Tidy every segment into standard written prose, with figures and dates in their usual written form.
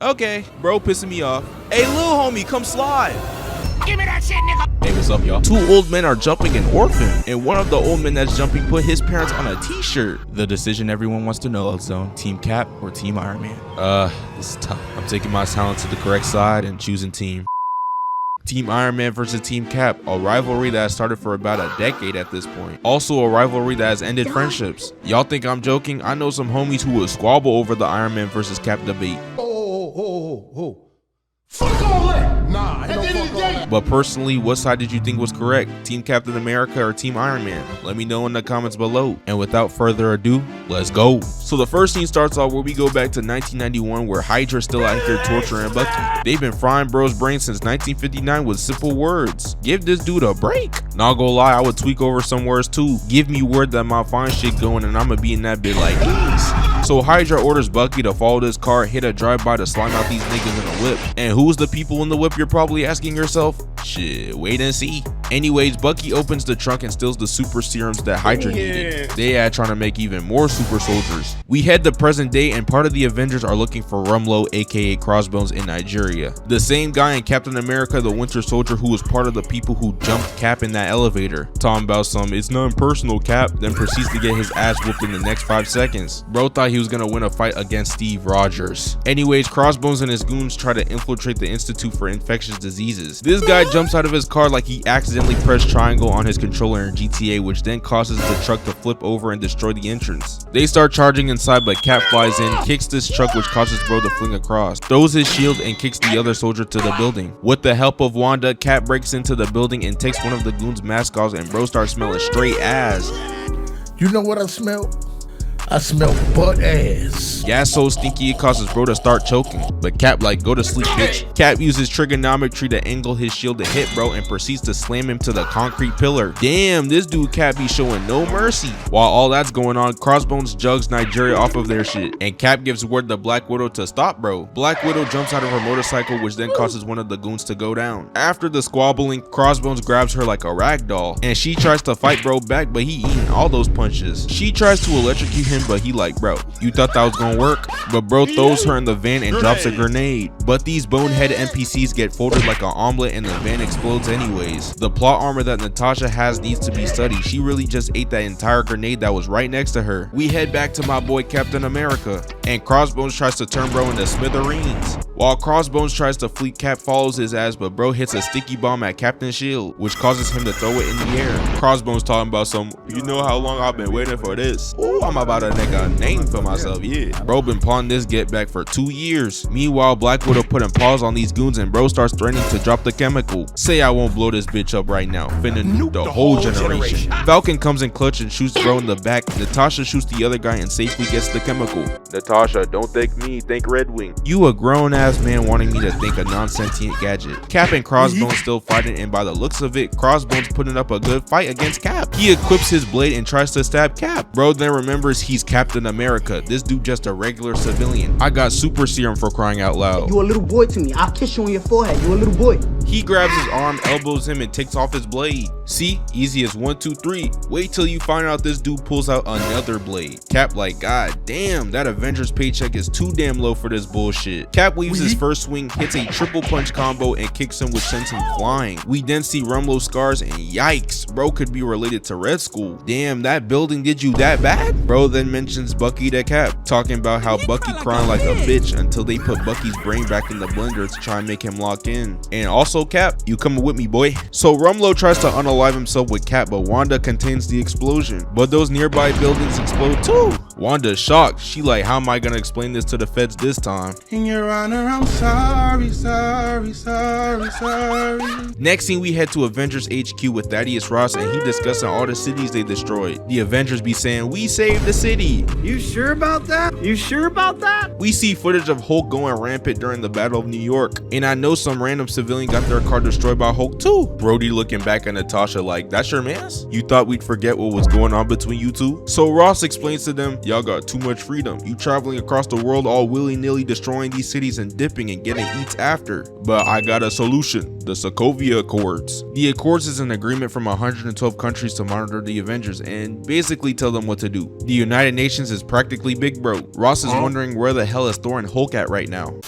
Okay, bro pissing me off. Hey, lil homie, come slide. Give me that shit, nigga. Hey, what's up, y'all? Two old men are jumping an orphan, and one of the old men that's jumping put his parents on a t-shirt. The decision everyone wants to know, Zone. Team Cap or Team Iron Man? This is tough. I'm taking my talent to the correct side and choosing Team Iron Man versus Team Cap, a rivalry that has started for about a decade at this point. Also a rivalry that has ended friendships. Y'all think I'm joking? I know some homies who would squabble over the Iron Man versus Cap debate. Fuck all that! Nah, at the end of the day. But personally, what side did you think was correct? Team Captain America or Team Iron Man? Let me know in the comments below. And without further ado, let's go. So the first scene starts off where we go back to 1991 where Hydra's still out here torturing Bucky. They've been frying bro's brain since 1959 with simple words. Give this dude a break. Not gonna lie, I would tweak over some words too. Give me word that my fine shit going and I'ma be in that bit like this. So Hydra orders Bucky to follow this car, hit a drive-by to slime out these niggas in a whip. And who's the people in the whip, you're probably asking yourself? Shit, wait and see. Anyways, Bucky opens the trunk and steals the super serums that Hydra needed. They are trying to make even more super soldiers. We head to present day and part of the Avengers are looking for Rumlow, aka Crossbones, in Nigeria. The same guy in Captain America the Winter Soldier who was part of the people who jumped Cap in that elevator. Talking about some, it's nothing personal, Cap, then proceeds to get his ass whooped in the next 5 seconds. Bro thought he was gonna win a fight against Steve Rogers. Anyways, Crossbones and his goons try to infiltrate the Institute for Infectious Diseases. This guy jumps out of his car like he accidentally pressed triangle on his controller in GTA, which then causes the truck to flip over and destroy the entrance. They start charging inside, but Cap flies in, kicks this truck, which causes bro to fling across, throws his shield and kicks the other soldier to the building. With the help of Wanda, Cap breaks into the building and takes one of the goons' mask off, and bro starts smelling straight ass. You know what I smell? I smell butt ass. Gas so stinky it causes bro to start choking, but Cap like, go to sleep, bitch. Cap uses trigonometry to angle his shield to hit bro and proceeds to slam him to the concrete pillar. Damn, this dude Cap be showing no mercy. While all that's going on, Crossbones jugs Nigeria off of their shit, and Cap gives word to Black Widow to stop bro. Black Widow jumps out of her motorcycle, which then causes one of the goons to go down. After the squabbling, Crossbones grabs her like a rag doll, and she tries to fight bro back, but he eating all those punches. She tries to electrocute him, but he like, bro, you thought that was gonna work? But bro throws her in the van and drops a grenade. But these bonehead NPCs get folded like an omelet and the van explodes anyways. The plot armor that Natasha has needs to be studied. She really just ate that entire grenade that was right next to her. We head back to my boy Captain America, and Crossbones tries to turn bro into smithereens. While Crossbones tries to flee, Cap follows his ass, but bro hits a sticky bomb at Captain's shield, which causes him to throw it in the air. Crossbones talking about some, you know how long I've been waiting for this? Ooh, I'm about to make a name for myself, yeah. Bro been pawning this get back for 2 years. Meanwhile, Black Widow putting pause on these goons and bro starts threatening to drop the chemical. Say I won't blow this bitch up right now. Finna nuke the whole generation. Falcon comes in clutch and shoots bro in the back. Natasha shoots the other guy and safely gets the chemical. Natasha, don't thank me, thank Red Wing. You a grown ass man wanting me to think a non-sentient gadget. Cap and Crossbones still fighting, and by the looks of it, Crossbones putting up a good fight against Cap. He equips his blade and tries to stab Cap. Bro then remembers he's Captain America. This dude just a regular civilian. I got super serum for crying out loud. You a little boy to me. I'll kiss you on your forehead. You a little boy. He grabs his arm, elbows him, and takes off his blade. See, easy as 1, 2, 3. Wait till you find out this dude pulls out another blade. Cap like, god damn, that Avengers paycheck is too damn low for this bullshit. Cap weaves his first swing, hits a triple punch combo, and kicks him, which sends him flying. We then see Rumlow's scars, and yikes, bro could be related to Red Skull. Damn, that building did you that bad? Bro then mentions Bucky to Cap, talking about how Bucky crying like a bitch until they put Bucky's brain back in the blender to try and make him lock in. And also, Cap, you coming with me, boy? So Rumlow tries to unalive himself with Cap, but Wanda contains the explosion. But those nearby buildings explode too. Wanda's shocked. She like, how am I gonna explain this to the feds this time? In your honor, I'm sorry. Next scene, we head to Avengers HQ with Thaddeus Ross, and he discussing all the cities they destroyed. The Avengers be saying, we saved the city. You sure about that? You sure about that? We see footage of Hulk going rampant during the Battle of New York, and I know some random civilian got their car destroyed by Hulk too. Brody looking back at Natasha like, that's your mans? You thought we'd forget what was going on between you two? So Ross explains to them, y'all got too much freedom. You traveling across the world all willy-nilly destroying these cities and dipping and getting eats after. But I got a solution, the SOKOVIA Accords. The Accords is an agreement from 112 countries to monitor the Avengers and basically tell them what to do. The United Nations is practically big bro. Ross is wondering where the hell is Thor and Hulk at right now.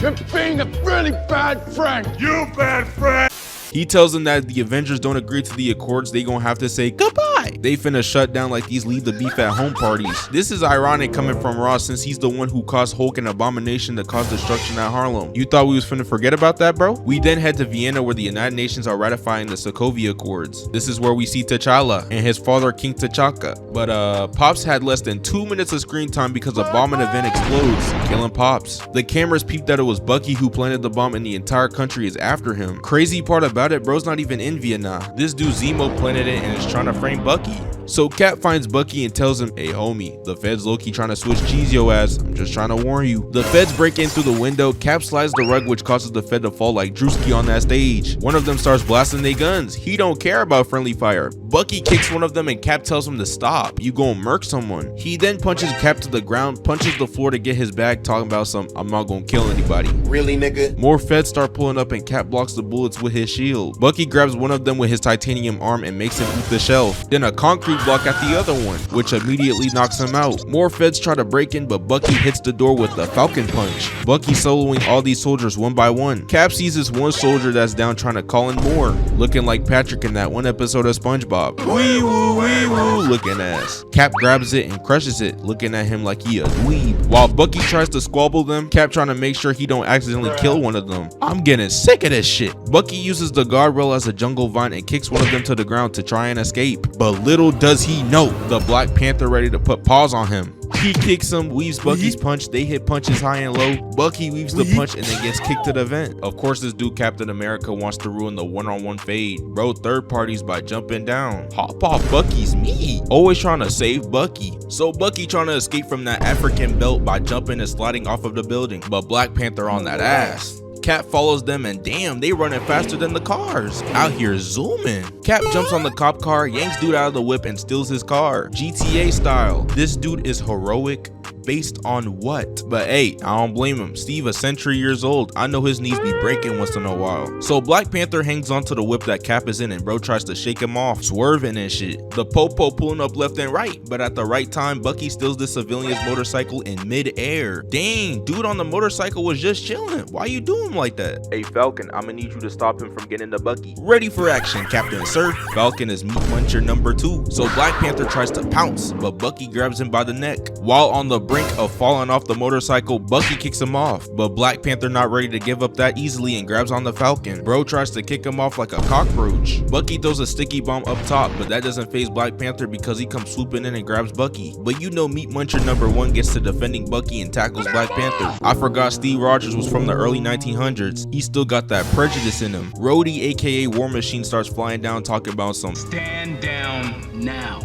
You're being a really bad friend. You bad friend. He tells them that if the Avengers don't agree to the Accords, they gonna have to say goodbye. They finna shut down like these leave the beef at home parties. This is ironic coming from Ross since he's the one who caused Hulk and Abomination to cause destruction at Harlem. You thought we was finna forget about that, bro? We then head to Vienna where the United Nations are ratifying the SOKOVIA Accords. This is where we see T'Challa and his father King T'Chaka. But Pops had less than 2 minutes of screen time because a bomb and event explodes, killing Pops. The cameras peeped that it was Bucky who planted the bomb and the entire country is after him. Crazy part about it, bro's not even in Vienna. This dude Zemo planted it and is trying to frame Bucky. So Cap finds Bucky and tells him, hey homie, the feds low-key trying to switch cheese yo ass. I'm just trying to warn you. The feds break in through the window. Cap slides the rug which causes the fed to fall like Drewski on that stage. One of them starts blasting their guns. He don't care about friendly fire. Bucky kicks one of them and Cap tells him to stop. You gon' murk someone. He then punches Cap to the ground, punches the floor to get his bag, talking about some I'm not gonna kill anybody. Really, nigga? More feds start pulling up and Cap blocks the bullets with his shield. Bucky grabs one of them with his titanium arm and makes him eat the shelf. Then a concrete block at the other one, which immediately knocks him out. More feds try to break in, but Bucky hits the door with the Falcon Punch. Bucky soloing all these soldiers one by one. Cap sees this one soldier that's down trying to call in more, looking like Patrick in that one episode of SpongeBob. Wee woo looking ass. Cap grabs it and crushes it, looking at him like he a dweeb. While Bucky tries to squabble them, Cap trying to make sure he don't accidentally kill one of them. I'm getting sick of this shit. Bucky uses the guardrail as a jungle vine and kicks one of them to the ground to try and escape. But little does he know, the Black Panther ready to put paws on him. He kicks him, weaves Bucky's punch. They hit punches high and low. Bucky weaves the punch and then gets kicked to the vent. Of course, this dude Captain America wants to ruin the one-on-one fade. Bro, third parties by jumping down. Hop off Bucky's meat. Always trying to save Bucky. So Bucky trying to escape from that African belt by jumping and sliding off of the building. But Black Panther on that ass. Cap follows them and damn, they running faster than the cars. Out here zooming. Cap jumps on the cop car, yanks dude out of the whip and steals his car. GTA style. This dude is heroic. Based on what? But hey, I don't blame him. Steve a century years old. I know his knees be breaking once in a while. So Black Panther hangs onto the whip that Cap is in and bro tries to shake him off, swerving and shit. The popo pulling up left and right, but at the right time, Bucky steals the civilian's motorcycle in mid-air. Dang, dude on the motorcycle was just chilling. Why you doing like that? Hey Falcon, I'ma need you to stop him from getting the Bucky. Ready for action, Captain Sir. Falcon is meat muncher number 2. So Black Panther tries to pounce, but Bucky grabs him by the neck. While on the brink of falling off the motorcycle, Bucky kicks him off, but Black Panther not ready to give up that easily and grabs on the Falcon. Bro tries to kick him off like a cockroach. Bucky throws a sticky bomb up top, but that doesn't faze Black Panther because he comes swooping in and grabs Bucky. But you know meat muncher number 1 gets to defending Bucky and tackles Black Panther. I forgot Steve Rogers was from the early 1900s. He still got that prejudice in him. Rhodey aka War Machine starts flying down talking about some Stand down now.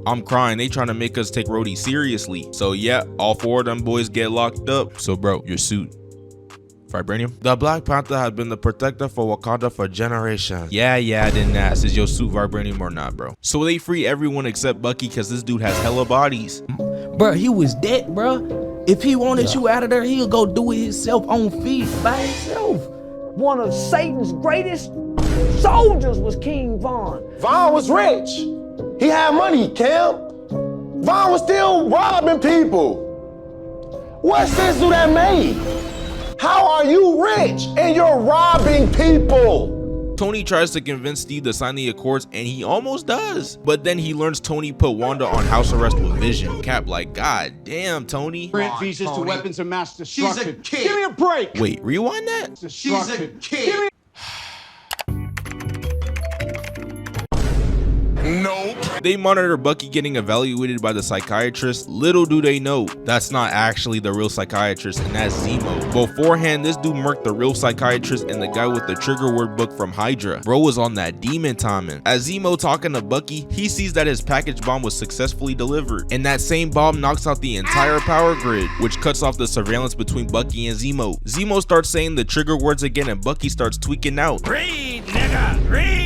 I'm crying. They trying to make us take Rhodey seriously. So yeah, all 4 of them boys get locked up. So bro, your suit. Vibranium? The Black Panther has been the protector for Wakanda for generations. Yeah, I didn't ask. Is your suit vibranium or not, bro? So they free everyone except Bucky because this dude has hella bodies. Bro, he was dead, bro. If he wanted you out of there, he'll go do it himself on feet by himself. One of Satan's greatest soldiers was King Von. Von was rich. He had money, Cam. Von was still robbing people. What sense do that make? How are you rich and you're robbing people? Tony tries to convince Steve to sign the Accords and he almost does. But then he learns Tony put Wanda on house arrest with Vision. Cap like, God damn, Tony. Grant visas to weapons of mass destruction. She's a kid. Give me a break. Wait, rewind that? She's a kid. Nope. They monitor Bucky getting evaluated by the psychiatrist. Little do they know, that's not actually the real psychiatrist, and that's Zemo. Beforehand, this dude murked the real psychiatrist and the guy with the trigger word book from Hydra. Bro was on that demon timing. As Zemo talking to Bucky, he sees that his package bomb was successfully delivered, and that same bomb knocks out the entire power grid, which cuts off the surveillance between Bucky and Zemo. Zemo starts saying the trigger words again, and Bucky starts tweaking out. Read, nigga, read!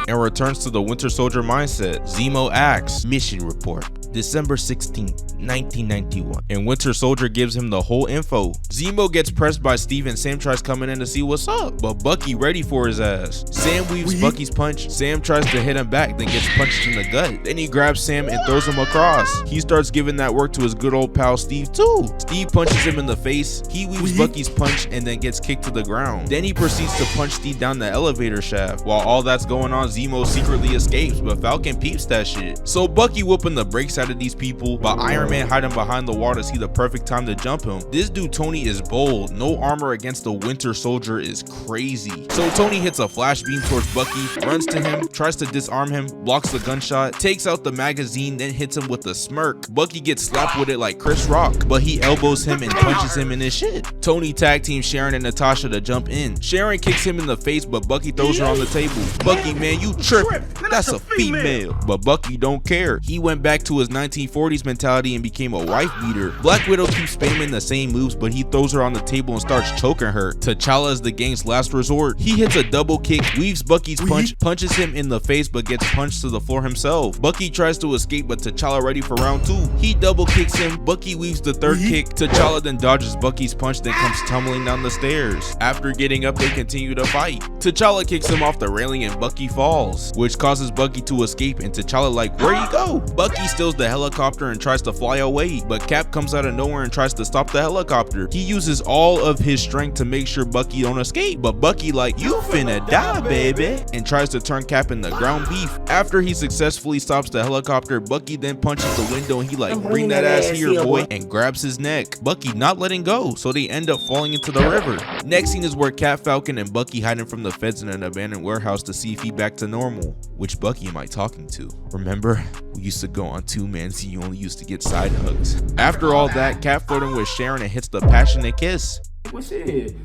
And returns to the Winter Soldier mindset. Zemo asks, mission report. December 16th, 1991, and Winter Soldier gives him the whole info. Zemo gets pressed by Steve and Sam tries coming in to see what's up, but Bucky ready for his ass. Sam weaves Bucky's punch. Sam tries to hit him back, then gets punched in the gut. Then he grabs Sam and throws him across. He starts giving that work to his good old pal Steve too. Steve punches him in the face. He weaves Bucky's punch and then gets kicked to the ground. Then he proceeds to punch Steve down the elevator shaft. While all that's going on, Zemo secretly escapes, but Falcon peeps that shit. So Bucky whooping the brakes out of these people, but Iron Man hiding behind the wall to see the perfect time to jump him. This dude Tony is bold. No armor against the Winter Soldier is crazy. So Tony hits a flash beam towards Bucky, runs to him, tries to disarm him, blocks the gunshot, takes out the magazine, then hits him with a smirk. Bucky gets slapped with it like Chris Rock, but he elbows him and punches him in his shit. Tony tag teams Sharon and Natasha to jump in. Sharon kicks him in the face, but Bucky throws her on the table. Bucky, man, you tripping. That's a female. But Bucky don't care. He went back to his 1940s mentality and became a wife beater. Black Widow keeps spamming the same moves, but he throws her on the table and starts choking her. T'Challa is the gang's last resort. He hits a double kick, weaves Bucky's punch, punches him in the face, but gets punched to the floor himself. Bucky tries to escape, but T'Challa ready for round 2. He double kicks him. Bucky weaves the third kick. T'Challa then dodges Bucky's punch, then comes tumbling down the stairs. After getting up, they continue to fight. T'Challa kicks him off the railing and Bucky falls, which causes Bucky to escape, and T'Challa like, where you go? Bucky steals the helicopter and tries to fly away, but Cap comes out of nowhere and tries to stop the helicopter. He uses all of his strength to make sure Bucky don't escape, but Bucky like, you finna die, baby, and tries to turn Cap into ground beef. After he successfully stops the helicopter, Bucky then punches the window and he like, bring that ass here, boy, and grabs his neck. Bucky not letting go, so they end up falling into the river. Next scene is where Cap, Falcon, and Bucky hiding from the feds in an abandoned warehouse to see if he back to normal. Which Bucky am I talking to? Remember, we used to go on 2-man, so you only used to get side hugs. After all that, Cap flirting with Sharon and hits the passionate kiss. What shit?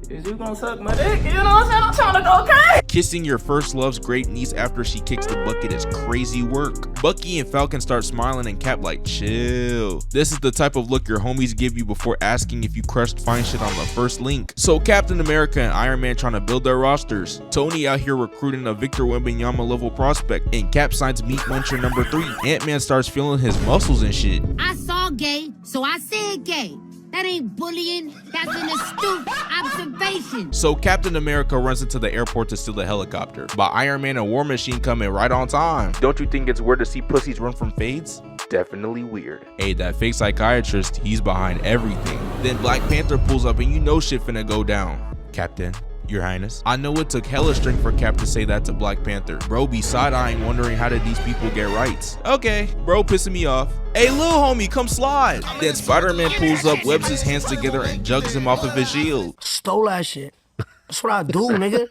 Is you gonna suck my dick? You know what I'm saying? I'm trying to go, okay? Kissing your first love's great niece after she kicks the bucket is crazy work. Bucky and Falcon start smiling and Cap like, chill. This is the type of look your homies give you before asking if you crushed fine shit on the first link. So Captain America and Iron Man trying to build their rosters. Tony out here recruiting a Victor Wembanyama level prospect, and Cap signs Meat Muncher number 3. Ant-Man starts feeling his muscles and shit. I saw gay, so I said gay. That ain't bullying, that's an astute observation. So Captain America runs into the airport to steal the helicopter, but Iron Man and War Machine come in right on time. Don't you think it's weird to see pussies run from fades? Definitely weird. Hey, that fake psychiatrist, he's behind everything. Then Black Panther pulls up and you know shit finna go down. Captain, Your Highness. I know it took hella strength for Cap to say that to Black Panther. Bro be side-eyeing wondering how did these people get rights. Okay, bro pissing me off. Hey lil homie, come slide. Then Spider-Man pulls up, webs his hands together and jugs him off of his shield. Stole that shit. That's what I do, nigga.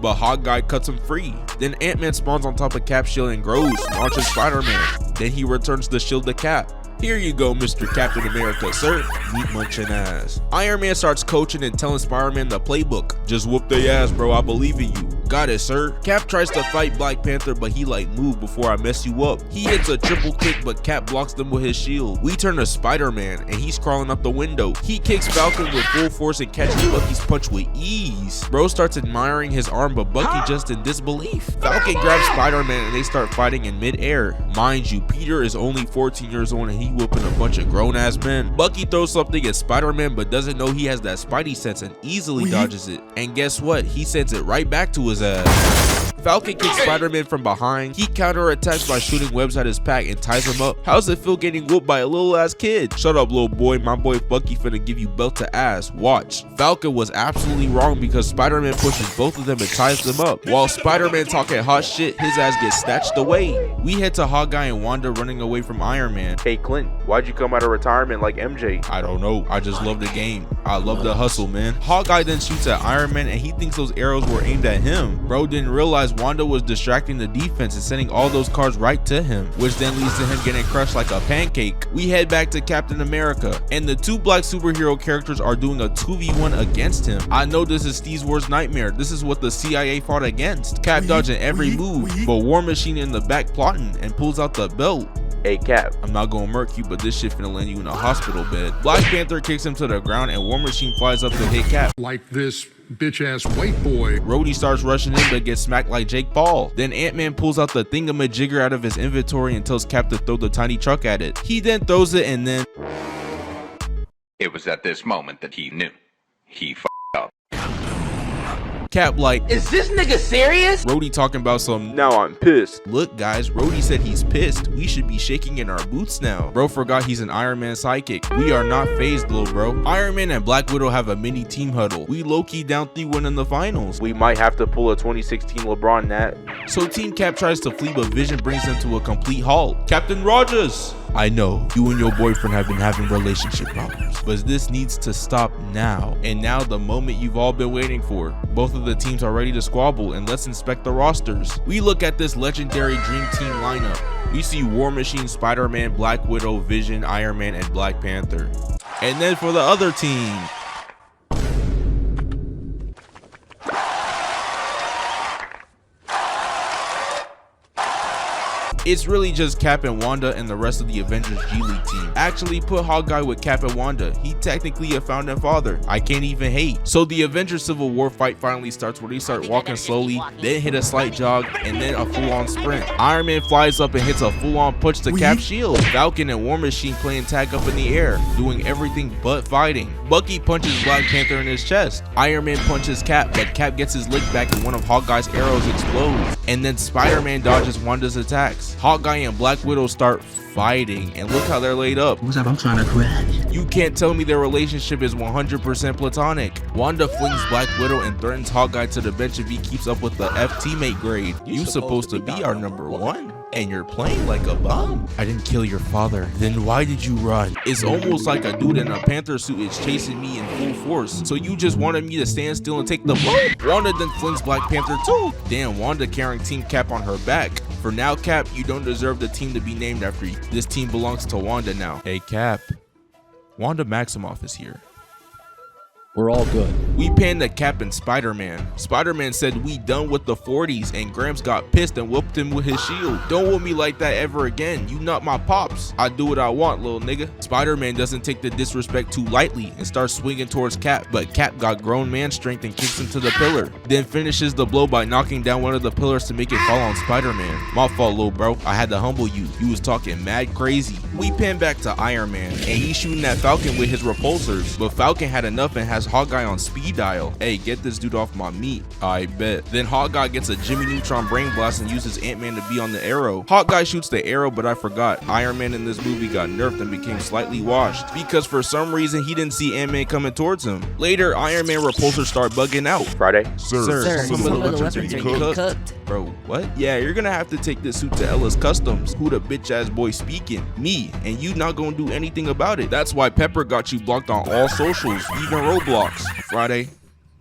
But Hawkeye cuts him free. Then Ant-Man spawns on top of Cap's shield and grows, launches Spider-Man. Then he returns the shield to Cap. Here you go, Mr. Captain America, sir. Meat munching ass. Iron Man starts coaching and telling Spider-Man the playbook. Just whoop their ass, bro. I believe in you. Got it, sir. Cap tries to fight Black Panther, but he like, move before I mess you up. He hits a triple kick, but Cap blocks them with his shield. We turn to Spider-Man, and he's crawling up the window. He kicks Falcon with full force and catches Bucky's punch with ease. Bro starts admiring his arm, but Bucky just in disbelief. Falcon grabs Spider-Man, and they start fighting in mid-air. Mind you, Peter is only 14 years old, and he whooping a bunch of grown-ass men. Bucky throws something at Spider-Man, but doesn't know he has that Spidey sense and easily dodges it. And guess what? He sends it right back to his ass. Falcon kicks Spider-Man from behind. He counterattacks by shooting webs at his pack and ties him up. How's it feel getting whooped by a little ass kid? Shut up, little boy. My boy Bucky finna give you belt to ass. Watch. Falcon was absolutely wrong because Spider-Man pushes both of them and ties them up. While Spider-Man talking hot shit, his ass gets snatched away. We head to Hawkeye and Wanda running away from Iron Man. Hey Clint, why'd you come out of retirement like MJ? I don't know. I just love the game. I love the hustle, man. Hawkeye then shoots at Iron Man and he thinks those arrows were aimed at him. Bro didn't realize Wanda was distracting the defense and sending all those cards right to him, which then leads to him getting crushed like a pancake. We head back to Captain America, and the two black superhero characters are doing a 2v1 against him. I know this is Steve's worst nightmare. This is what the CIA fought against. Cap dodging every move, but War Machine in the back plotting and pulls out the belt. Hey Cap, I'm not gonna murk you, but this shit finna land you in a hospital bed. Black Panther kicks him to the ground and War Machine flies up to hit Cap. Like this bitch-ass white boy. Rhodey starts rushing in but gets smacked like Jake Paul. Then Ant-Man pulls out the thingamajigger out of his inventory and tells Cap to throw the tiny truck at it. He then throws it and then... It was at this moment that he knew. He f***ed up. Cap like, Is this nigga serious? Rhodey talking about some, now I'm pissed. Look guys, Rhodey said he's pissed. We should be shaking in our boots now. Bro forgot he's an Iron Man sidekick. We are not phased, little bro. Iron Man and Black Widow have a mini team huddle. We low-key down 3-1 in the finals. We might have to pull a 2016 LeBron Nat. So Team Cap tries to flee, but Vision brings them to a complete halt. Captain Rogers! I know, you and your boyfriend have been having relationship problems, but this needs to stop now. And now the moment you've all been waiting for. Both of the teams are ready to squabble, and let's inspect the rosters. We look at this legendary Dream Team lineup. We see War Machine, Spider-Man, Black Widow, Vision, Iron Man, and Black Panther. And then for the other team, it's really just Cap and Wanda and the rest of the Avengers G League team. Actually, put Hawkeye with Cap and Wanda. He technically a founding father. I can't even hate. So the Avengers Civil War fight finally starts where they start walking slowly, then hit a slight jog, and then a full-on sprint. Iron Man flies up and hits a full-on punch to Cap's shield. Falcon and War Machine playing tag up in the air, doing everything but fighting. Bucky punches Black Panther in his chest. Iron Man punches Cap, but Cap gets his lick back and one of Hawkeye's arrows explodes. And then Spider-Man dodges Wanda's attacks. Hawkeye and Black Widow start fighting, and look how they're laid up. What's up? I'm trying to crash. You can't tell me their relationship is 100% platonic. Wanda flings Black Widow and threatens Hawkeye to the bench if he keeps up with the F teammate grade. You supposed to be our #1, and you're playing like a bum. I didn't kill your father. Then why did you run? It's almost like a dude in a Panther suit is chasing me in full force. So you just wanted me to stand still and take the blow? Wanda then flings Black Panther too. Damn, Wanda carrying Team Cap on her back. For now, Cap, you don't deserve the team to be named after you. This team belongs to Wanda now. Hey, Cap. Wanda Maximoff is here. We're all good. We panned to Cap and Spider-Man. Spider-Man said we done with the 40s, and Gramps got pissed and whooped him with his shield. Don't whoop me like that ever again. You not my pops. I do what I want, little nigga. Spider-Man doesn't take the disrespect too lightly and starts swinging towards Cap, but Cap got grown man strength and kicks him to the pillar. Then finishes the blow by knocking down one of the pillars to make it fall on Spider-Man. My fault, little bro. I had to humble you. You was talking mad crazy. We pan back to Iron Man, and he's shooting at Falcon with his repulsors, but Falcon had enough and has Hawkeye on speed dial. Hey, get this dude off my meat. I bet. Then Hawkeye gets a Jimmy Neutron brain blast and uses Ant-Man to be on the arrow. Hawkeye shoots the arrow, but I forgot. Iron Man in this movie got nerfed and became slightly washed because for some reason he didn't see Ant-Man coming towards him. Later, Iron Man repulsors start bugging out. Friday? Sir, some of the weapons are getting cooked. Bro, what? Yeah, you're gonna have to take this suit to Ellis Customs. Who the bitch ass boy speaking? Me, and you not gonna do anything about it. That's why Pepper got you blocked on all socials, even Roblox. Friday.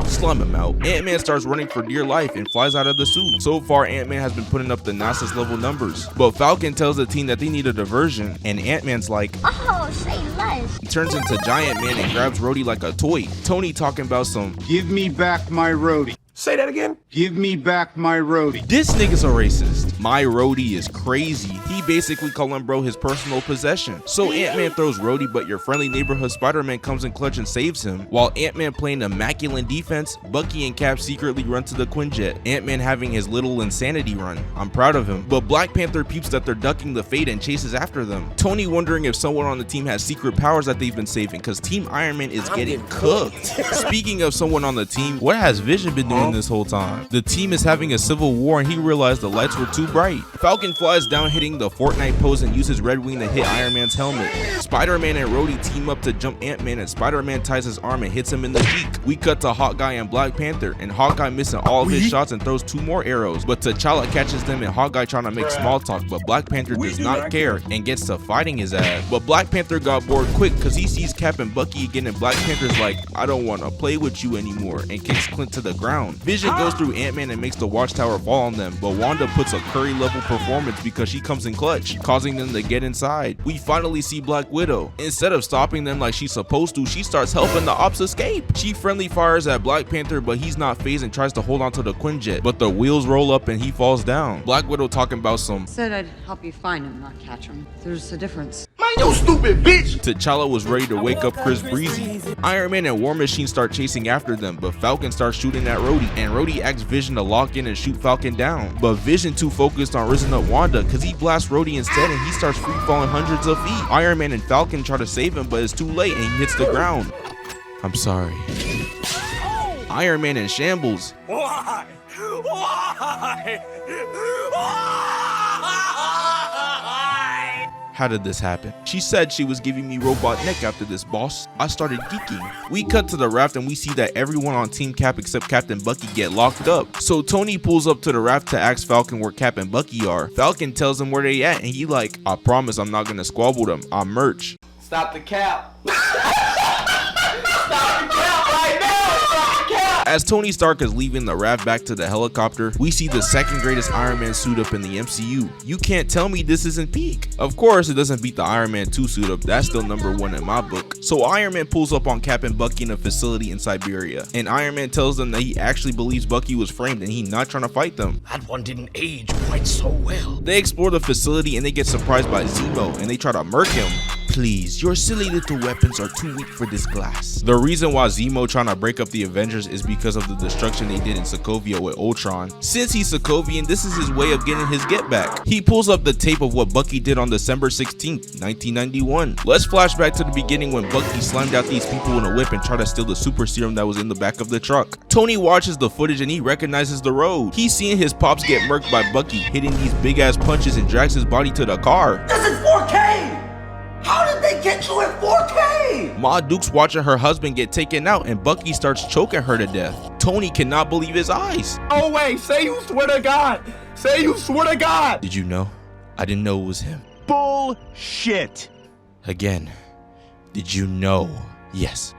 Slum him out. Ant-Man starts running for dear life and flies out of the suit. So far, Ant-Man has been putting up the nicest level numbers. But Falcon tells the team that they need a diversion, and Ant-Man's like, oh, say less. He turns into Giant Man and grabs Rhodey like a toy. Tony talking about some, give me back my Rhodey. Say that again? Give me back my Rhodey. This nigga's a racist. My Rhodey is crazy. He basically calling bro his personal possession. So Ant-Man throws Rhodey, but your friendly neighborhood Spider-Man comes in clutch and saves him. While Ant-Man playing immaculate defense, Bucky and Cap secretly run to the Quinjet. Ant-Man having his little insanity run. I'm proud of him. But Black Panther peeps that they're ducking the fate and chases after them. Tony wondering if someone on the team has secret powers that they've been saving, because Team Iron Man is getting cooked. Speaking of someone on the team, what has Vision been doing this whole time? The team is having a civil war and he realized the lights were too bright. Falcon flies down hitting the Fortnite pose and uses Red Wing to hit Iron Man's helmet. Spider-Man and Rhodey team up to jump Ant-Man and Spider-Man ties his arm and hits him in the cheek. We cut to Hawkeye and Black Panther, and Hawkeye missing all of his shots and throws 2 more arrows, but T'Challa catches them and Hawkeye trying to make small talk, but Black Panther does not care and gets to fighting his ass. But Black Panther got bored quick because he sees Cap and Bucky again, and Black Panther's like, I don't want to play with you anymore, and kicks Clint to the ground. Vision goes through Ant-Man and makes the watchtower fall on them, but Wanda puts a curse military level performance because she comes in clutch, causing them to get inside. We finally see Black Widow. Instead of stopping them like she's supposed to, she starts helping the ops escape. She friendly fires at Black Panther, but he's not phased and tries to hold on to the Quinjet, but the wheels roll up and he falls down. Black Widow talking about some said I'd help you find him, not catch him. There's a difference. Man, you stupid bitch! T'Challa was ready to wake up Chris Breezy. Iron Man and War Machine start chasing after them, but Falcon starts shooting at Rhodey, and Rhodey asks Vision to lock in and shoot Falcon down. But Vision too focused on risen up Wanda because he blasts Rhodey instead and he starts free falling hundreds of feet. Iron Man and Falcon try to save him, but it's too late and he hits the ground. I'm sorry. Iron Man in shambles. Why? Why? How did this happen? She said she was giving me robot neck after this, boss. I started geeking. We cut to the raft and we see that everyone on Team Cap except Captain Bucky get locked up. So Tony pulls up to the raft to ask Falcon where Cap and Bucky are. Falcon tells him where they at and he like, I promise I'm not gonna squabble them. I'm merch. Stop the cap. Stop the cap right now. Stop the cap. As Tony Stark is leaving the raft back to the helicopter, we see the second greatest Iron Man suit up in the MCU. You can't tell me this isn't peak. Of course, it doesn't beat the Iron Man 2 suit up. That's still #1 in my book. So Iron Man pulls up on Cap and Bucky in a facility in Siberia, and Iron Man tells them that he actually believes Bucky was framed and he's not trying to fight them. That one didn't age quite so well. They explore the facility and they get surprised by Zemo and they try to murk him. Please, your silly little weapons are too weak for this glass. The reason why Zemo trying to break up the Avengers is because of the destruction they did in Sokovia with Ultron. Since he's Sokovian, this is his way of getting his get back. He pulls up the tape of what Bucky did on December 16th, 1991. Let's flash back to the beginning when Bucky slammed out these people in a whip and tried to steal the super serum that was in the back of the truck. Tony watches the footage and he recognizes the road. He's seeing his pops get murked by Bucky, hitting these big ass punches and drags his body to the car. This is 4K! How did they get you in 4K? Ma Duke's watching her husband get taken out and Bucky starts choking her to death. Tony cannot believe his eyes. Oh wait, say you swear to God. Say you swear to God. Did you know? I didn't know it was him. Bullshit. Again, did you know? Yes.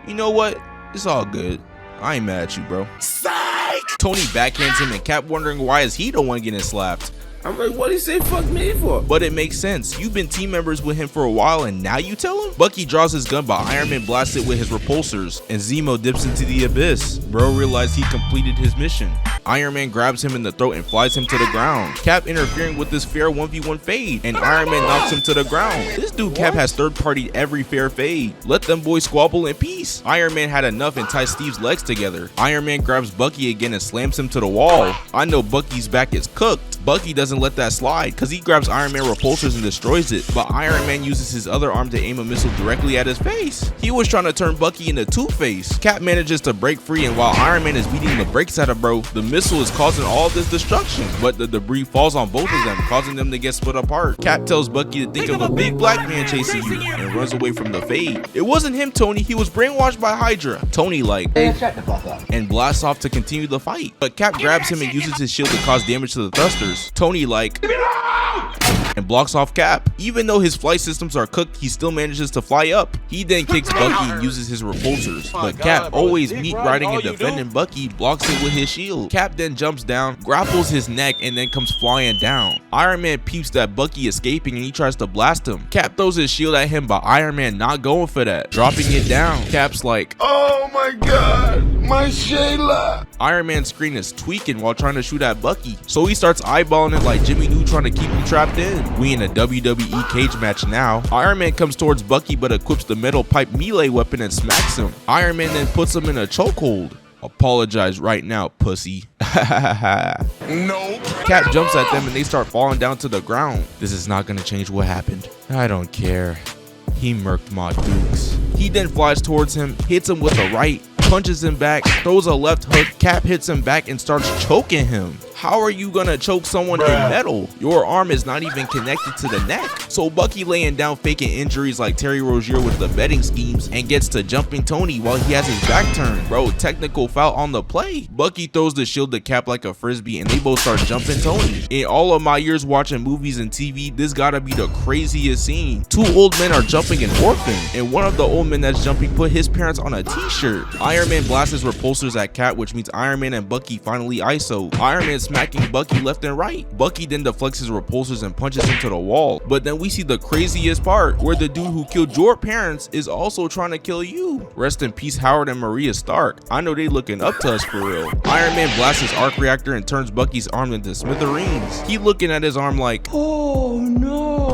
You know what? It's all good. I ain't mad at you, bro. Psych! Tony backhands him and Cap wondering why is he the one getting slapped. I'm like, what did he say fuck me for? But it makes sense. You've been team members with him for a while and now you tell him? Bucky draws his gun but Iron Man blasts it with his repulsors and Zemo dips into the abyss. Bro realized he completed his mission. Iron Man grabs him in the throat and flies him to the ground. Cap interfering with this fair 1v1 fade and Iron Man knocks him to the ground. This dude Cap has third-partied every fair fade. Let them boys squabble in peace. Iron Man had enough and ties Steve's legs together. Iron Man grabs Bucky again and slams him to the wall. I know Bucky's back is cooked. Bucky doesn't let that slide because he grabs Iron Man repulsors and destroys it, but Iron Man uses his other arm to aim a missile directly at his face. He was trying to turn Bucky into Two-Face. Cap manages to break free and while Iron Man is beating the brakes out of bro, the missile is causing all this destruction, but the debris falls on both of them, causing them to get split apart. Cap tells Bucky to think of a big black man chasing you and runs away from the fade. It wasn't him, Tony. He was brainwashed by Hydra. Tony like, Hey, shut the fuck up. And blasts off to continue the fight, but Cap grabs him and uses his shield to cause damage to the thrusters. Tony like and blocks off Cap. Even though his flight systems are cooked, he still manages to fly up. He then kicks Bucky and uses his repulsors, but Cap, always meat riding and defending Bucky, blocks it with his shield. Cap then jumps down, grapples his neck, and then comes flying down. Iron Man peeps that Bucky escaping and he tries to blast him. Cap throws his shield at him, but Iron Man not going for that, dropping it down. Cap's like, oh my God, my Shayla. Iron Man's screen is tweaking while trying to shoot at Bucky, so he starts eyeballing it like Jimmy New trying to keep him trapped in. We in a WWE cage match now. Iron Man comes towards Bucky but equips the metal pipe melee weapon and smacks him. Iron Man then puts him in a chokehold. Apologize right now, pussy. No. Cap jumps at them and they start falling down to the ground. This is not gonna change what happened. I don't care. He murked Ma Dukes. He then flies towards him, hits him with a right, punches him back, throws a left hook. Cap hits him back and starts choking him. How are you gonna choke someone in metal? Your arm is not even connected to the neck. So Bucky laying down faking injuries like Terry Rozier with the betting schemes and gets to jumping Tony while he has his back turned. Bro, technical foul on the play. Bucky throws the shield to Cap like a frisbee and they both start jumping Tony. In all of my years watching movies and TV, this gotta be the craziest scene. Two old men are jumping an orphan, and one of the old men that's jumping put his parents on a t-shirt. Iron Man blasts his repulsors at Cap, which means Iron Man and Bucky finally ISO. Iron Man smacking Bucky left and right. Bucky then deflects his repulsors and punches him to the wall. But then we see the craziest part, where the dude who killed your parents is also trying to kill you. Rest in peace Howard and Maria Stark. I know they looking up to us for real. Iron Man blasts his arc reactor and turns Bucky's arm into smithereens. He looking at his arm like, oh no,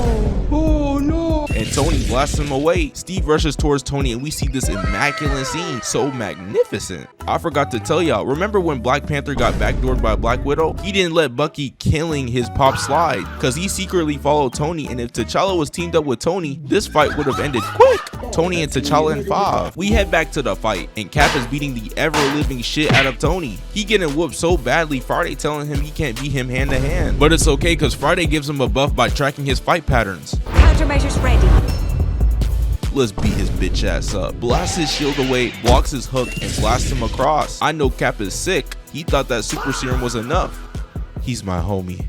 oh no. And Tony blasts him away. Steve rushes towards Tony and we see this immaculate scene, so magnificent. I forgot to tell y'all, remember when Black Panther got backdoored by Black Widow? He didn't let Bucky killing his pop slide, cause he secretly followed Tony, and if T'Challa was teamed up with Tony, this fight would have ended quick. Tony and T'Challa in 5. We head back to the fight, and Cap is beating the ever-living shit out of Tony. He getting whooped so badly, Friday telling him he can't beat him hand to hand. But it's okay, cause Friday gives him a buff by tracking his fight patterns. Countermeasures ready. Let's beat his bitch ass up. Blasts his shield away, blocks his hook, and blasts him across. I know Cap is sick. He thought that super serum was enough. He's my homie.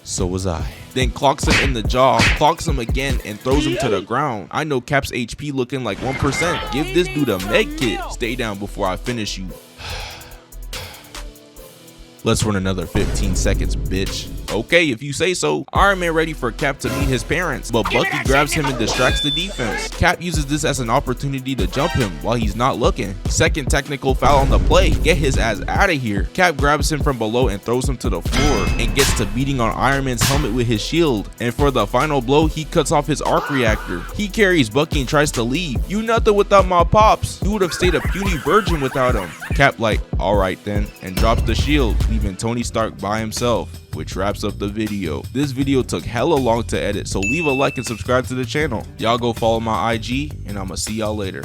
So was I. Then clocks him in the jaw, clocks him again, and throws him to the ground. I know Cap's HP looking like 1%. Give this dude a med kit. Stay down before I finish you. Let's run another 15 seconds, bitch. Okay, if you say so. Iron Man ready for Cap to meet his parents, but Bucky grabs him and distracts the defense. Cap uses this as an opportunity to jump him while he's not looking. Second technical foul on the play. Get his ass out of here. Cap grabs him from below and throws him to the floor and gets to beating on Iron Man's helmet with his shield. And for the final blow, he cuts off his arc reactor. He carries Bucky and tries to leave. You nothing without my pops. You would have stayed a puny virgin without him. Cap like, alright then, and drops the shield, leaving Tony Stark by himself, which wraps up the video. This video took hella long to edit, so leave a like and subscribe to the channel. Y'all go follow my IG, and I'ma see y'all later.